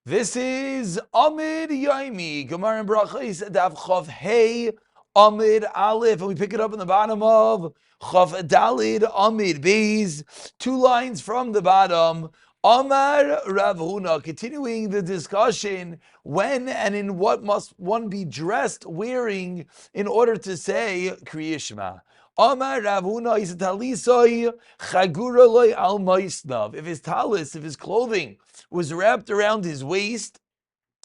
This is Amud Yomi, Gemara and Berachos Daf Chav Hey Amud Aleph, and we pick it up in the bottom of Chav Dalid Amud Beis, 2 lines from the bottom. Amar Rav Huna, continuing the discussion, when and in what must one be dressed, wearing, in order to say Kriya Shema. Amar Rav Huna, he said, Talisoi Chagura Loi Al Moisnav. If his talis, if his clothing was wrapped around his waist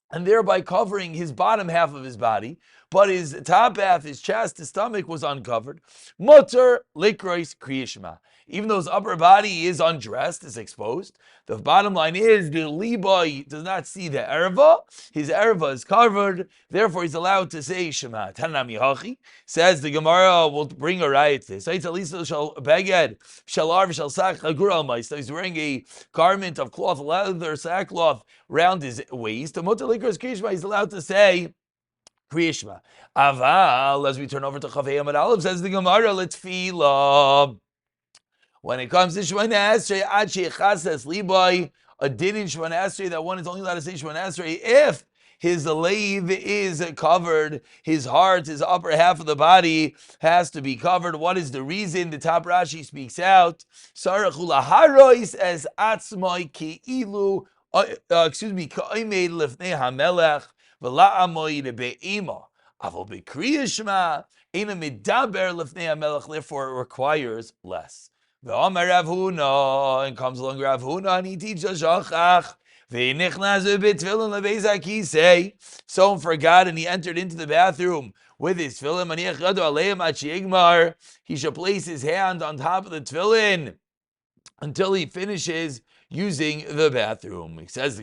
and thereby covering his bottom half of his body, but his top half, his chest, his stomach was uncovered. Mutter likrois kriyishma. Even though his upper body is undressed, is exposed, the bottom line is the liboy does not see the erva. His erva is covered, therefore he's allowed to say Shema. Tanam Yahachi says the Gemara will bring a riot to this. He's wearing a garment of cloth, leather, sackcloth round his waist. He's allowed to say Kriyishma. Aval, as we turn over to Chavei Amud Aleph, says the Gemara, L'tfila. When it comes to Shemona Esrei, Ad Shechases Liboy, a din in Shemona Esrei that one is only allowed to say Shemona Esrei if his lave is covered, his heart, his upper half of the body has to be covered. What is the reason? The top Rashi speaks out. Sarachula harois as atzmoi ki'ilu, ka'imei lefnei hamelech, v'la'amoy be'ima. Avol be'kriya shema, eina midaber lefnei hamelech, therefore it requires less. The Amar Rav Huna, and comes along Rav Huna, and he teaches Shachach. Someone forgot and he entered into the bathroom with his tefillin. He should place his hand on top of the tefillin until he finishes using the bathroom. He says,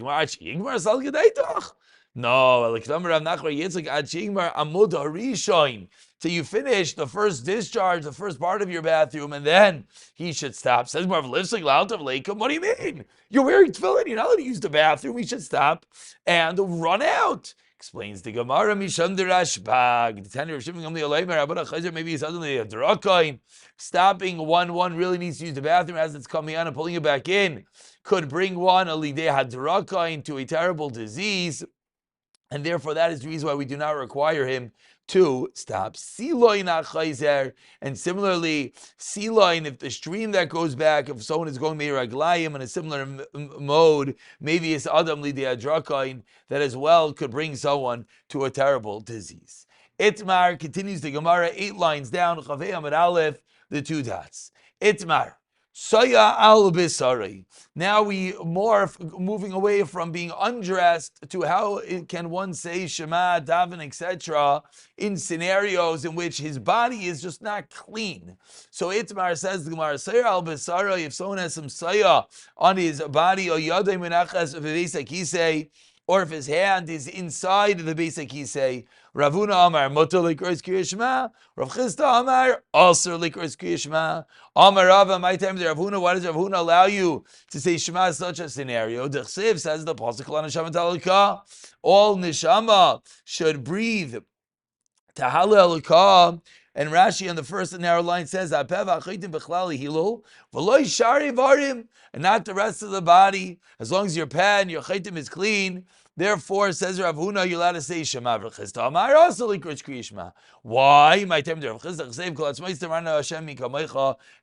no, till you finish the first discharge, the first part of your bathroom, and then he should stop. Says Marv, what do you mean? You're wearing tefillin, you're not allowed to use the bathroom, he should stop and run out. Explains the Gemara, Misham de Rashbag. The tenor of Shimon Gamli Alaymer, maybe he's suddenly a Durakoin. Stopping one really needs to use the bathroom as it's coming out and pulling it back in could bring one, a Lideh Hadrakoin, to a terrible disease. And therefore, that is the reason why we do not require him to stop. Siloin achayzer, and similarly, siloin, if the stream that goes back, if someone is going meiraglayim in a similar mode, maybe it's adam lidiadrakain, that as well could bring someone to a terrible disease. Itmar continues the Gemara 8 lines down, Chavei Amud Aleph, the 2 dots. Itmar. Soya al bisari. Now we morph, moving away from being undressed to how can one say Shema, Daven, etc. in scenarios in which his body is just not clean. So Itmar says the Gemara, Soya al bisari, if someone has some soya on his body, or yadai menachas v'veisa kisei, or if his hand is inside the basic kisei, Ravuna Amar Moto Likros Kriyashma, Rav Chisda Amar also Likros Kriyashma. Amar Rava, my time is Ravuna. Why does Ravuna allow you to say Shema in such a scenario? Dechsiv says the pasuk on Neshama Talika. All neshama should breathe Tahalel Alika. And Rashi on the first narrow line says, and not the rest of the body, as long as your pen, your chaitim is clean. Therefore, says Rav Huna, you're allowed to say Shema v'chista. Amar also likrosh kriyishma. Why? My time to Rav Chisda.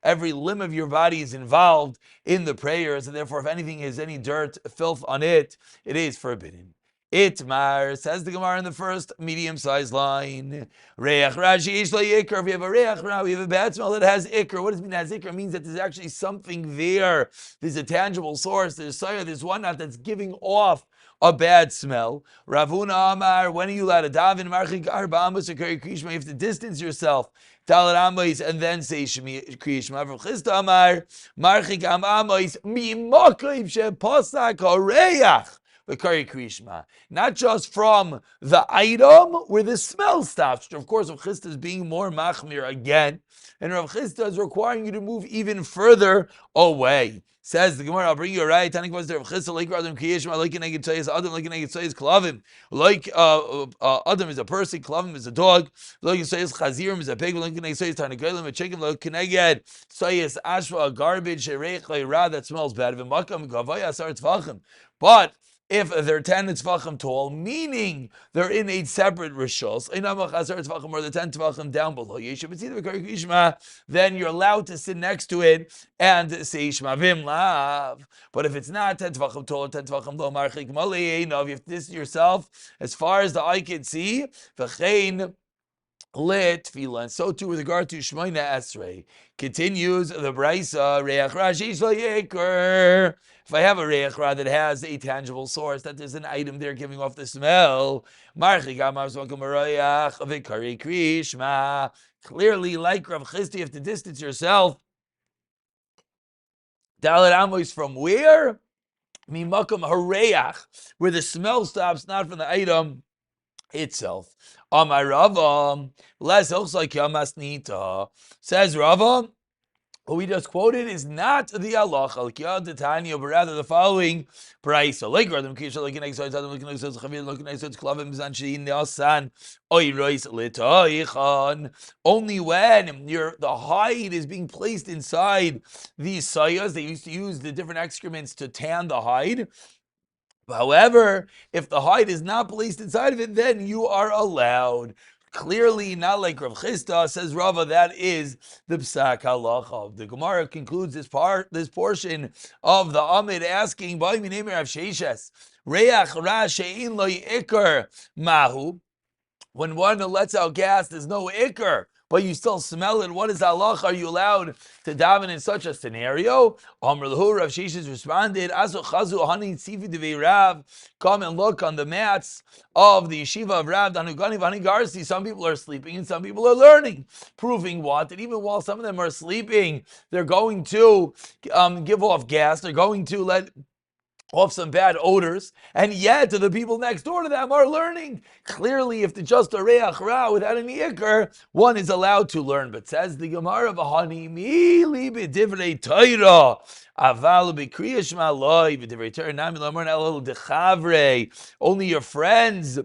Every limb of your body is involved in the prayers, and therefore, if anything has any dirt, filth on it, it is forbidden. Itmar, says the Gemara in the first medium-sized line. Reach Rashi ish lo yikr. If we have a reach, we have a bad smell that has ikr. What does it mean has ikr? It means that there's actually something there. There's a tangible source. There's soya. There's whatnot that's giving off a bad smell. Ravuna Amar, when are you allowed to daven? Marchik arba amos or kari kriyishma. You have to distance yourself. Talat amos and then say kriyishma. Rav Chisda Amar, marchik amos mimokim sheposak hareach. Not just from the item where the smell stops. Of course, Rav Chisda is being more machmir again, and Rav Chisda is requiring you to move even further away. Says the Gemara, I'll bring you a right. Tanik was there Rav Chisda like Adam Kriyishma, like an eged tzayis Adam, like an eged tzayis Klavim. Like Adam is a person, Klavim is a dog. Like an tzayis Chazirim is a pig. Like an eged tzayis Tarnagelim, a chicken. Like an eged tzayis Ashva, a garbage, a reich, a ra that smells bad. V'makam gavaya asar tzvachim. But if they're 10 tzvachim tall, meaning they're in a separate rishos, or the 10 tzvachim down below, then you're allowed to sit next to it and say Shmavim Lav. But if it's not 10 tzvachim tall or 10 tzvachim low, marchik mali, you have to distance yourself as far as the eye can see. V'chein lit tefillah, and so too with regard to Shmoina Esrei. Continues the Braisa, Reach Ra sheish lo yeker. If I have a Reach Ra that has a tangible source, that there's an item there giving off the smell, clearly, like Rav Chisti, you have to distance yourself. Dalet Amos from where? Mimakum hareach, where the smell stops, not from the item itself. Amar Rava, less like Yamasnita. Says Rava, what we just quoted is not the halacha, the Tanya, but rather the following price. Like Radam Kisha, like an exercise, looking at Chavir, looking at Klavim Zanshin, Yasan, Oirois Litoichan. Only when the hide is being placed inside these sayas, they used to use the different excrements to tan the hide. However, if the hide is not placed inside of it, then you are allowed. Clearly, not like Rav Chista, says Rava, that is the psak halacha. The Gemara concludes this portion of the Amid asking, mahu. When one lets out gas, there's no ikr, but you still smell it. What is halach? Are you allowed to daven in such a scenario? Amr lahu, Rav Sheshes responded, Azu chazu hani tzivi devei Rav. Come and look on the mats of the yeshiva of Rav Danugani Vani Garsi. Some people are sleeping and some people are learning. Proving what? That even while some of them are sleeping, they're going to give off gas. They're going to let off some bad odors, and yet the people next door to them are learning. Clearly, if it's just a reach ra without any ikr, one is allowed to learn. But says the Gemara, "V'hani mi li b'divrei Torah, aval b'kriyas shema loy b'divrei Torah nami l'amar elul dechavre." Only your friends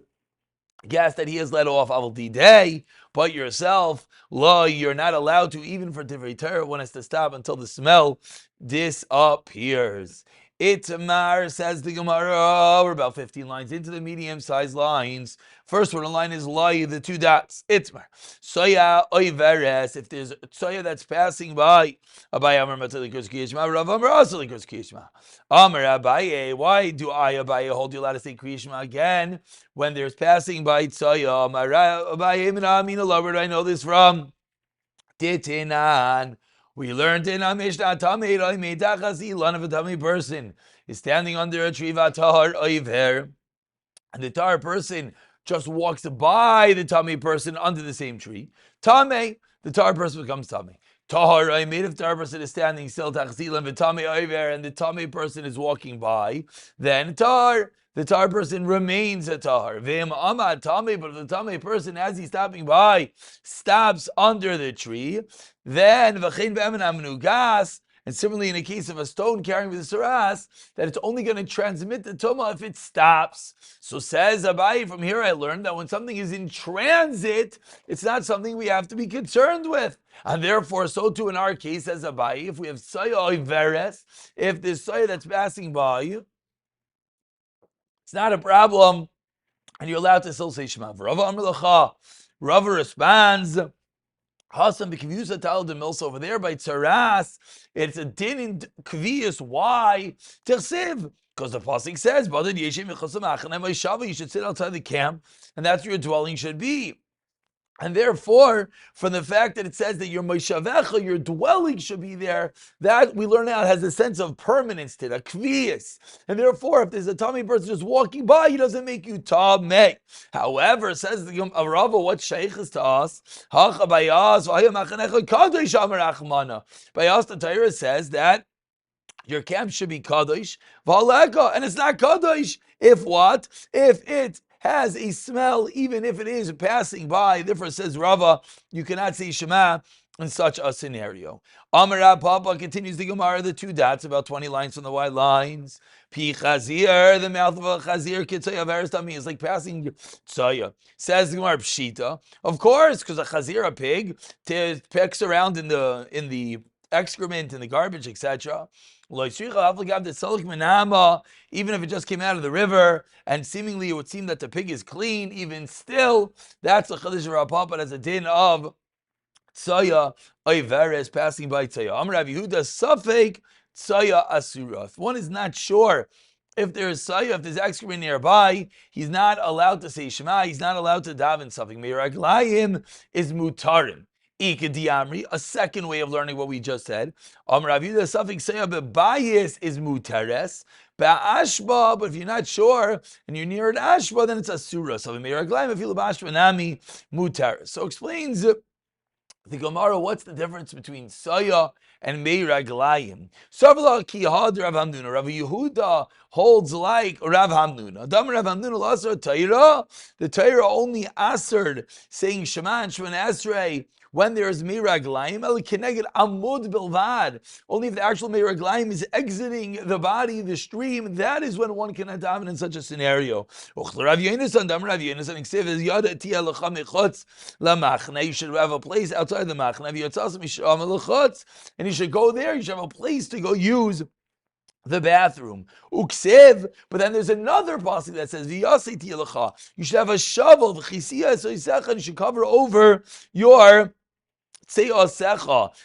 gas that he has let off aval didei, but yourself, you're not allowed to, even for divrei Torah. One has to stop until the smell disappears. Itmar, says the Gemara, we're about 15 lines into the medium-sized lines. First one in line is Lai, the two dots. Itmar. Soya oiveres, if there's soya that's passing by. Abaye Amar Matzalikos Kiyishma, Rav Amar Asalikos Kiyishma. Amar Abaye, why do Abaye hold you allowed to say Kiyishma again when there's passing by soya? Amar Abaye, Mina Lover, I know this from Titinan. We learned in our Mishnah, Tamei of a tummy person is standing under a tree, Vatahar Oiver, and the tar person just walks by the tummy person under the same tree. Tamei, the tar person becomes Tamei. Tahar Oimer, if the tar person is standing still, Tachzilan v'Tamei Oiver, and the tummy person is walking by, then the tar person remains a tahar. V'im amad tamei, but if the tamei person, as he's stopping by, stops under the tree, then v'chein be'emen amnugas, and similarly in the case of a stone carrying with the saras, that it's only going to transmit the tumah if it stops. So says Abaye, from here I learned that when something is in transit, it's not something we have to be concerned with. And therefore, so too in our case, says Abaye, if we have soya oiveres, if there's soya that's passing by, it's not a problem, and you're allowed to still say Shema. Rava responds, Hasan b'kiviyusa tal de milsa over there by tzaras. It's a din in kviyus. Why? Tersiv, because the pasuk says, you should sit outside the camp, and that's where your dwelling should be. And therefore, from the fact that it says that your Moshavecha, your dwelling should be there, that we learn out has a sense of permanence to it, a kviyas. And therefore, if there's a tummy person just walking by, he doesn't make you tamei. However, says the Rava, what sheikh is to us? Bayas, the Torah says that your camp should be kadosh, and it's not kadosh if what? If it has a smell, even if it is passing by. Therefore, says Rava, you cannot say Shema in such a scenario. Amar Papa continues the Gemara, the two dots, about 20 lines from the white lines. Pi chazir, the mouth of a chazir, kitzaya verestami, is like passing tzaya. Says the Gemara Pshita, of course, because a chazir, a pig, pecks around in the excrement, in the garbage, etc. Even if it just came out of the river, and seemingly it would seem that the pig is clean, even still, that's a chadish rapah, but as a din of Tsaya Oiveres passing by Tsaya. Amar Rav Yehuda Safek Tsaya Asura. If one is not sure if there's Tsaya, if there's excrement nearby, he's not allowed to say Shema, he's not allowed to daven something. Meiraglayim is mutarim. Ikadiamri, a second way of learning what we just said. Amar Rav Yehuda Safek Tsaya Bebayis is mutares. Ba'ashba, but if you're not sure and you're near an ashba, then it's asura. So meiraglayim, if you love ashba nami mutares. So explains the Gemara, what's the difference between Saya and Meiraglayim? Savla ki had Rav Hamnuna. Rav Yehuda holds like Rav Hamnuna. Dam Rav Hamnuna lasar Torah. The Torah only answered saying Shema and Shemon Esrei when there's Meiraglayim. El keneged Amud bilvad. Only if the actual Meiraglayim is exiting the body, the stream, that is when one can daven in such a scenario. Rav Yonasan, Dam Rav Yonasan, Ksiv is Yada Tia Lecha Mechutz Lamachna. You should have a place outside the Machna. And you should go there. You should have a place to go use the bathroom. Uksev, but then there's another pasuk that says V'yasei Tia Lecha. You should have a shovel. V'chisiya so you should cover over your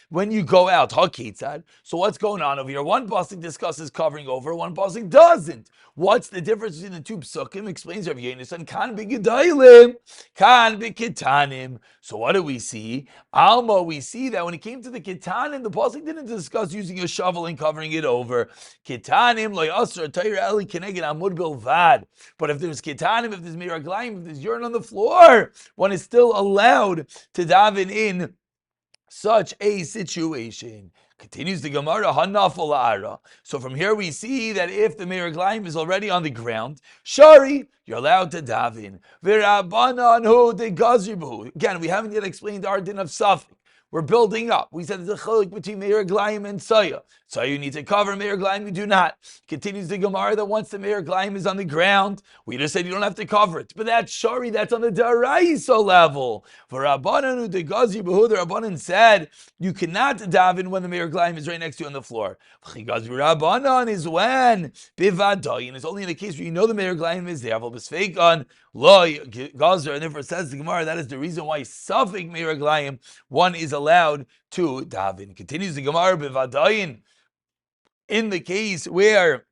when you go out. So what's going on over here? One pasuk discusses covering over, one pasuk doesn't. What's the difference between the two psukim? Explains Rav Yonasan. Kan b'gedailim, kan b'ketanim. So what do we see? Alma, we see that when it came to the ketanim, the pasuk didn't discuss using a shovel and covering it over. Ketanim lo yasser Torah eli keneged amud bilvad. But if there's ketanim, if there's miraglayim, if there's urine on the floor, one is still allowed to daven in such a situation. Continues the Gemara, Hanafal La'ara. So from here we see that if the Meiraglayim is already on the ground, Shari, you're allowed to daven. V'Rabbanan hu de gazribu. Again, we haven't yet explained our din of Safek. We're building up. We said there's a chiluk between Meiraglayim and Saya. Saya you need to cover, Meiraglayim you do not. Continues the Gemara that once the Meiraglayim is on the ground, we just said you don't have to cover it. But that's Shari, that's on the Daraisa level. For Rabbanan the Rabbanan said you cannot daven when the Meiraglayim is right next to you on the floor. Rabbanan is when Bivadayin. It's only in the case where you know the Meiraglayim is there. Loy Gazer, and therefore says the Gemara that is the reason why Safek Meiraglayim one is allowed to daven. Continues the Gemara Bivadayin. In the case where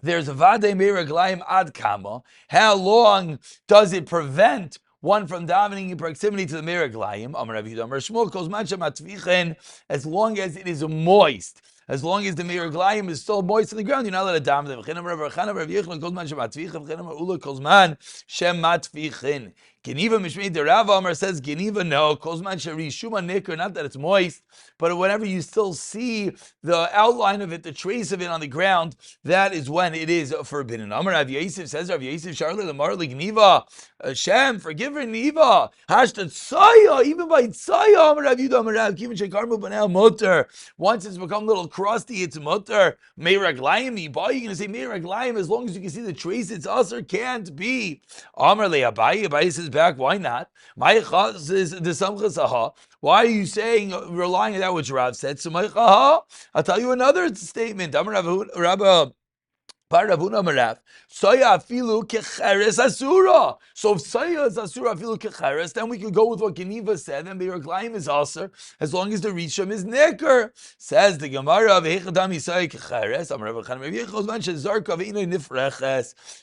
there's a Vadei Meiraglayim ad kama, how long does it prevent one from davening in proximity to the Meiraglayim? Amar Rav Yehuda Amar Shmuel Kol Zman Shematvichen, as long as it is moist. As long as the Meiraglayim is still moist on the ground, you're not allowed to daven them. V'chein Amar Rav Chana Rav Yechon Kol Zman Shematvichen, v'chein Amar Ula Kol Zman Shematvichen. Geniva Mishmei de Rav Amar says Geniva no Kozman Shari Shuma Nikr, not that it's moist, but whenever you still see the outline of it, the trace of it on the ground, that is when it is forbidden. Amar Rav Yosef says Rav Yosef Sharle Lamar Geniva Hashem forgive her Niva Hashtag Tsaya even by Tsaya Amar Rav Yehuda Amar Rav Kivin Shekarmu Banel Mutter. Once it's become a little crusty, it's Mutter. Meiraglayim Iba. You're going to say Meiraglayim as long as you can see the trace. It's Aser can't be. Amar Le Abaye. Abaye says back, why not? Why are you saying, relying on that which Rav said? So I'll tell you another statement. So if Saya afilu is asura afilu kecheres, then we could go with what Geniva said, and Meiraglayim is aser, as long as the risham is nicker. Says the Gemara of Hechadam Yisai kecheres.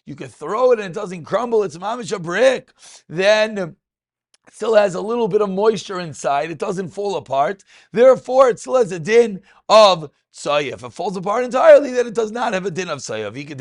You could throw it and it doesn't crumble. It's mamish a brick. Then it still has a little bit of moisture inside. It doesn't fall apart. Therefore, it still has a din of Tsaya. If it falls apart entirely, then it does not have a din of Tsaya. You can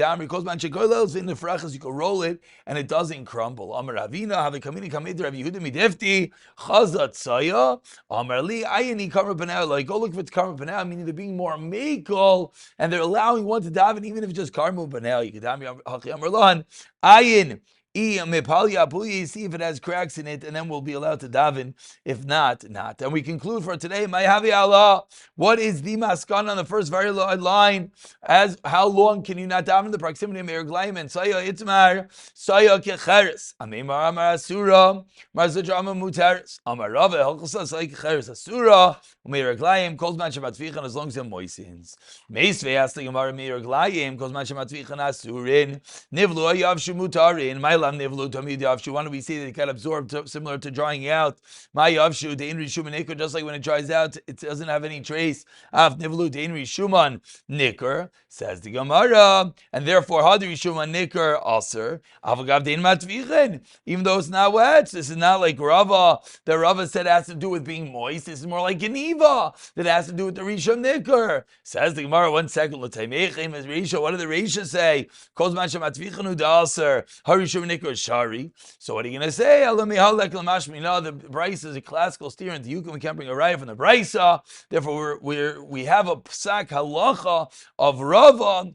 roll it and it doesn't crumble. Amar Ravina, have a kamini kamid Rav Yehuda midifti chazat Tsaya. Amar li ayini karma panel. Like go look for karma panel, meaning they're being more mekel and they're allowing one to daven even if it's just karma panel. You can daven Amar lan ayin See if it has cracks in it, and then we'll be allowed to daven. If not, not. And we conclude for today. Ma'havi Allah. What is the maskan on the first very line? As how long can you not daven in the proximity of Meraglayim and Saya Itmar Saya Kecheres? Amimar Amar Asura Marzadrama Mutaris Amar Rava Helchasa Saya Kecheres Asura Meraglayim calls man Shabbat Fichan as long as it moistens. Meisve asked the Gemara Meraglayim calls man Shabbat Fichan Asurin Nivlu Yavshu Mutarin Mailam Nivlu Tamid Yavshu. Why do we say that it got absorbed similar to drying out? My Yavshu the Inri Shuman Nikr, just like when it dries out, it doesn't have any trace. Av Nivlu the Inri Shuman Nikr, says the Gemara, and therefore Hadri Shuman Nikr Aser Avagav Dein Matvichen, even though it's not wet. This is not like Rava. The Rava said it has to do with being moist. This is more like Geniva that has to do with the Rishon Nikr. Says the Gemara, 1 second. What do the Reisha say? Kol Zman Shematvichen Udaser Harishon Nikr Shari. So what are you going to say? The Bryce is a classical steer into Yukon. We can't bring a raya from the Brysa. Therefore, we have a psak halacha of Rava.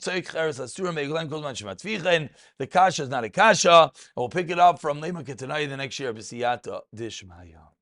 The kasha is not a kasha. And we'll pick it up from Lema Ketanai the next year. B'siyata Dishmaya.